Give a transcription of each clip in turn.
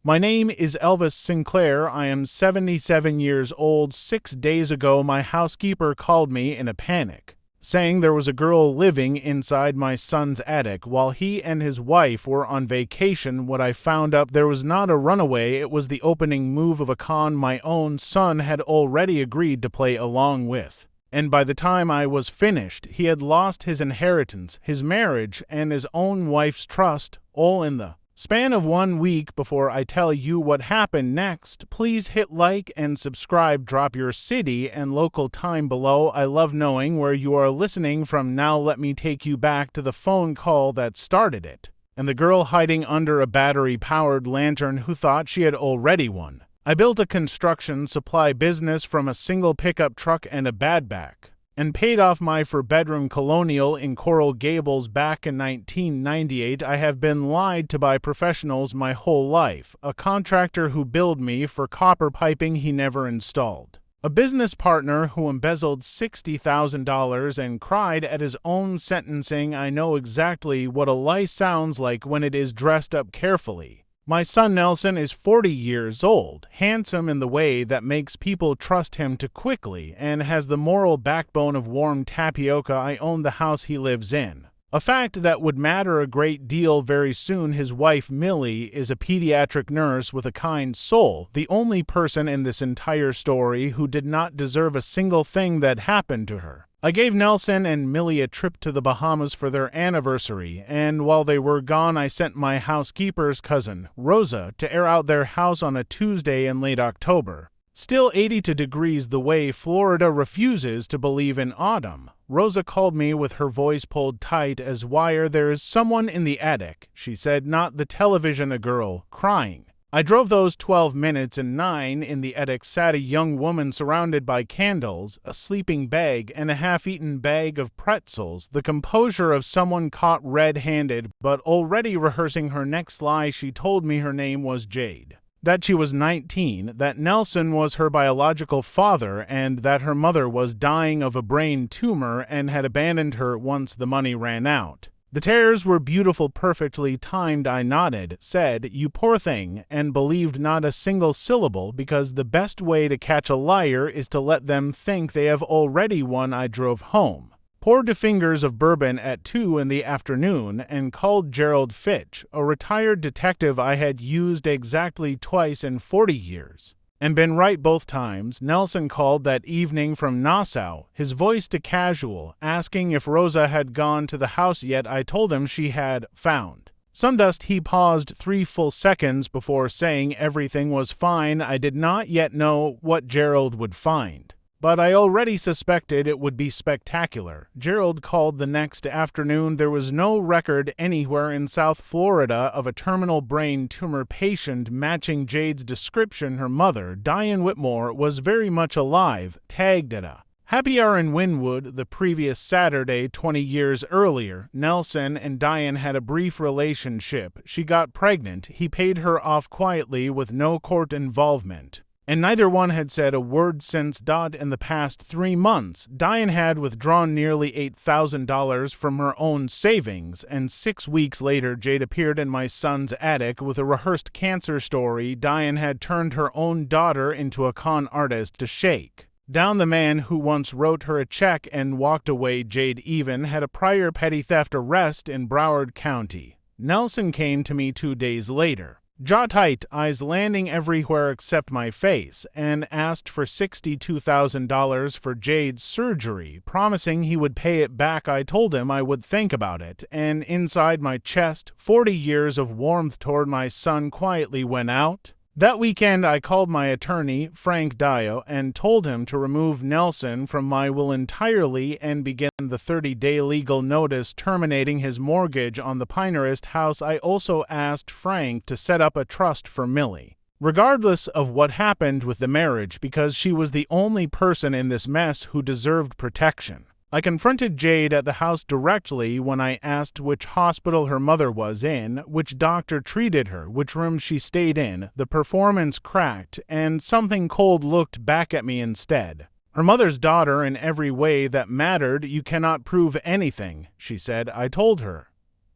My name is Elvis Sinclair. I am 77 years old. 6 days ago, my housekeeper called me in a panic, saying there was a girl living inside my son's attic while he and his wife were on vacation. What I found out, there was not a runaway, it was the opening move of a con my own son had already agreed to play along with. And by the time I was finished, he had lost his inheritance, his marriage, and his own wife's trust, all in the span of 1 week. Before I tell you what happened next, please hit like and subscribe. Drop your city and local time below. I love knowing where you are listening from. Now let me take you back to the phone call that started it, and the girl hiding under a battery-powered lantern who thought she had already won. I built a construction supply business from a single pickup truck and a badback, and paid off my four-bedroom colonial in Coral Gables back in 1998. I have been lied to by professionals my whole life. A contractor who billed me for copper piping he never installed. A business partner who embezzled $60,000 and cried at his own sentencing. I know exactly what a lie sounds like when it is dressed up carefully. My son Nelson is 40 years old, handsome in the way that makes people trust him too quickly, and has the moral backbone of warm tapioca. I own the house he lives in, a fact that would matter a great deal very soon. His wife Millie is a pediatric nurse with a kind soul, the only person in this entire story who did not deserve a single thing that happened to her. I gave Nelson and Millie a trip to the Bahamas for their anniversary, and while they were gone I sent my housekeeper's cousin, Rosa, to air out their house on a Tuesday in late October. Still 82 degrees the way Florida refuses to believe in autumn. Rosa called me with her voice pulled tight as wire. There is someone in the attic, she said, not the television, a girl, crying. I drove those 12 minutes, and 9 in the attic sat a young woman surrounded by candles, a sleeping bag, and a half-eaten bag of pretzels, the composure of someone caught red-handed, but already rehearsing her next lie. She told me her name was Jade, that she was 19, that Nelson was her biological father, and that her mother was dying of a brain tumor and had abandoned her once the money ran out. The tears were beautiful, perfectly timed. I nodded, said, "You poor thing," and believed not a single syllable, because the best way to catch a liar is to let them think they have already won. I drove home, poured 2 fingers of bourbon at 2 in the afternoon, and called Gerald Fitch, a retired detective I had used exactly twice in 40 years. And been right both times. Nelson called that evening from Nassau, his voice too casual, asking if Rosa had gone to the house yet. I told him she had found some dust. He paused 3 full seconds before saying everything was fine. I did not yet know what Gerald would find, but I already suspected it would be spectacular. Gerald called the next afternoon. There was no record anywhere in South Florida of a terminal brain tumor patient matching Jade's description. Her mother, Diane Whitmore, was very much alive, tagged at a happy hour in Wynwood the previous Saturday. 20 years earlier, Nelson and Diane had a brief relationship. She got pregnant. He paid her off quietly with no court involvement, and neither one had said a word since. In the past 3 months, Diane had withdrawn nearly $8,000 from her own savings, and 6 weeks later Jade appeared in my son's attic with a rehearsed cancer story. Diane had turned her own daughter into a con artist to shake down the man who once wrote her a check and walked away. Jade even had a prior petty theft arrest in Broward County. Nelson came to me 2 days later, jaw tight, eyes landing everywhere except my face, and asked for $62,000 for Jade's surgery, promising he would pay it back. I told him I would think about it, and inside my chest, 40 years of warmth toward my son quietly went out. That weekend, I called my attorney, Frank Dio, and told him to remove Nelson from my will entirely and begin the 30-day legal notice terminating his mortgage on the Pinehurst house. I also asked Frank to set up a trust for Millie, regardless of what happened with the marriage, because she was the only person in this mess who deserved protection. I confronted Jade at the house directly when I asked which hospital her mother was in, which doctor treated her, which room she stayed in. The performance cracked, and something cold looked back at me instead. Her mother's daughter in every way that mattered. You cannot prove anything, she said. I told her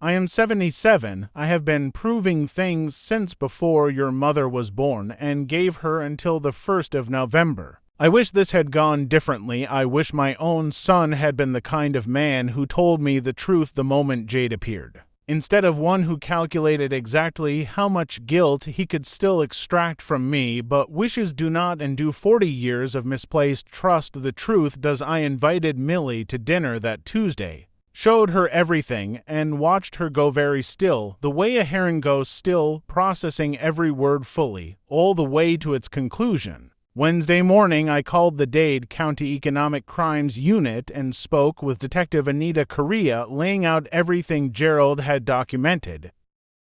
I am 77. I have been proving things since before your mother was born and gave her until the 1st of November. I wish this had gone differently. I wish my own son had been the kind of man who told me the truth the moment Jade appeared, instead of one who calculated exactly how much guilt he could still extract from me. But wishes do not undo 40 years of misplaced trust. The truth does. I invited Millie to dinner that Tuesday, showed her everything, and watched her go very still, the way a heron goes still, processing every word fully, all the way to its conclusion. Wednesday morning, I called the Dade County Economic Crimes Unit and spoke with Detective Anita Correa, laying out everything Gerald had documented.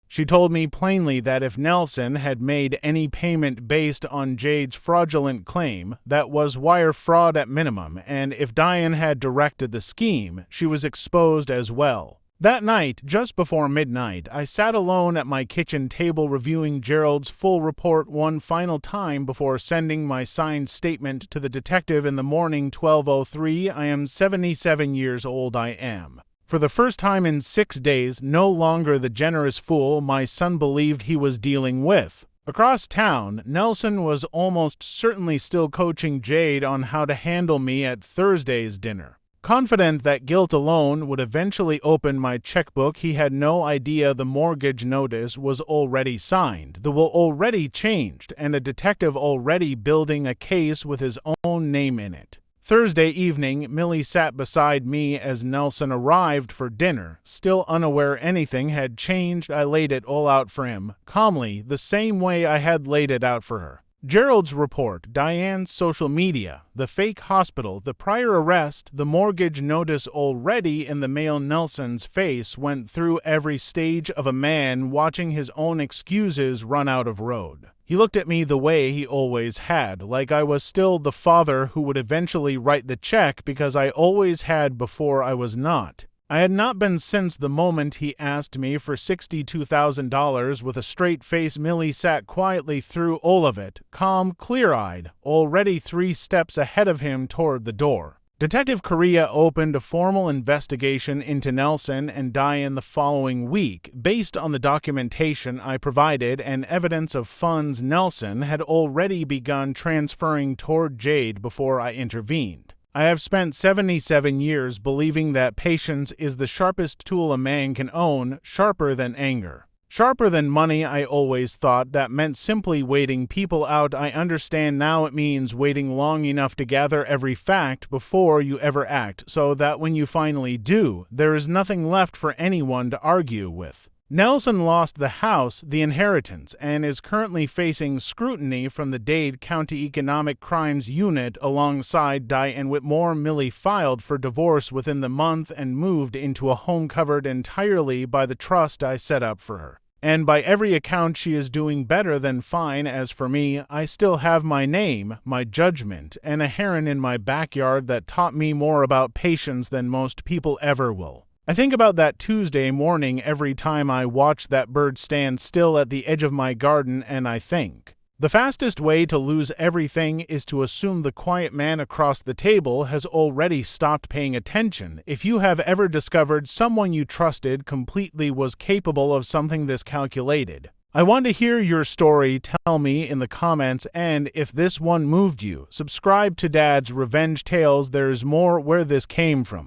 She told me plainly that if Nelson had made any payment based on Jade's fraudulent claim, that was wire fraud at minimum, and if Diane had directed the scheme, she was exposed as well. That night, just before midnight, I sat alone at my kitchen table reviewing Gerald's full report one final time before sending my signed statement to the detective in the morning. 12:03. I am 77 years old. I am, for the first time in 6 days, no longer the generous fool my son believed he was dealing with. Across town, Nelson was almost certainly still coaching Jade on how to handle me at Thursday's dinner. Confident that guilt alone would eventually open my checkbook, he had no idea the mortgage notice was already signed, the will already changed, and a detective already building a case with his own name in it. Thursday evening, Millie sat beside me as Nelson arrived for dinner. Still unaware anything had changed, I laid it all out for him, calmly, the same way I had laid it out for her. Gerald's report, Diane's social media, the fake hospital, the prior arrest, the mortgage notice already in the mail. Nelson's face went through every stage of a man watching his own excuses run out of road. He looked at me the way he always had, like I was still the father who would eventually write the check because I always had before I was not. I had not been since the moment he asked me for $62,000 with a straight face. Millie sat quietly through all of it, calm, clear-eyed, already 3 steps ahead of him toward the door. Detective Correa opened a formal investigation into Nelson and Diane the following week. Based on the documentation I provided and evidence of funds Nelson had already begun transferring toward Jade before I intervened. I have spent 77 years believing that patience is the sharpest tool a man can own, sharper than anger. Sharper than money. I always thought that meant simply waiting people out. I understand now it means waiting long enough to gather every fact before you ever act, so that when you finally do, there is nothing left for anyone to argue with. Nelson lost the house, the inheritance, and is currently facing scrutiny from the Dade County Economic Crimes Unit alongside Diane Whitmore. Millie filed for divorce within the month and moved into a home covered entirely by the trust I set up for her. And by every account she is doing better than fine. As for me, I still have my name, my judgment, and a heron in my backyard that taught me more about patience than most people ever will. I think about that Tuesday morning every time I watch that bird stand still at the edge of my garden, and I think, the fastest way to lose everything is to assume the quiet man across the table has already stopped paying attention. If you have ever discovered someone you trusted completely was capable of something this calculated, I want to hear your story. Tell me in the comments, and if this one moved you, subscribe to Dad's Revenge Tales. There's more where this came from.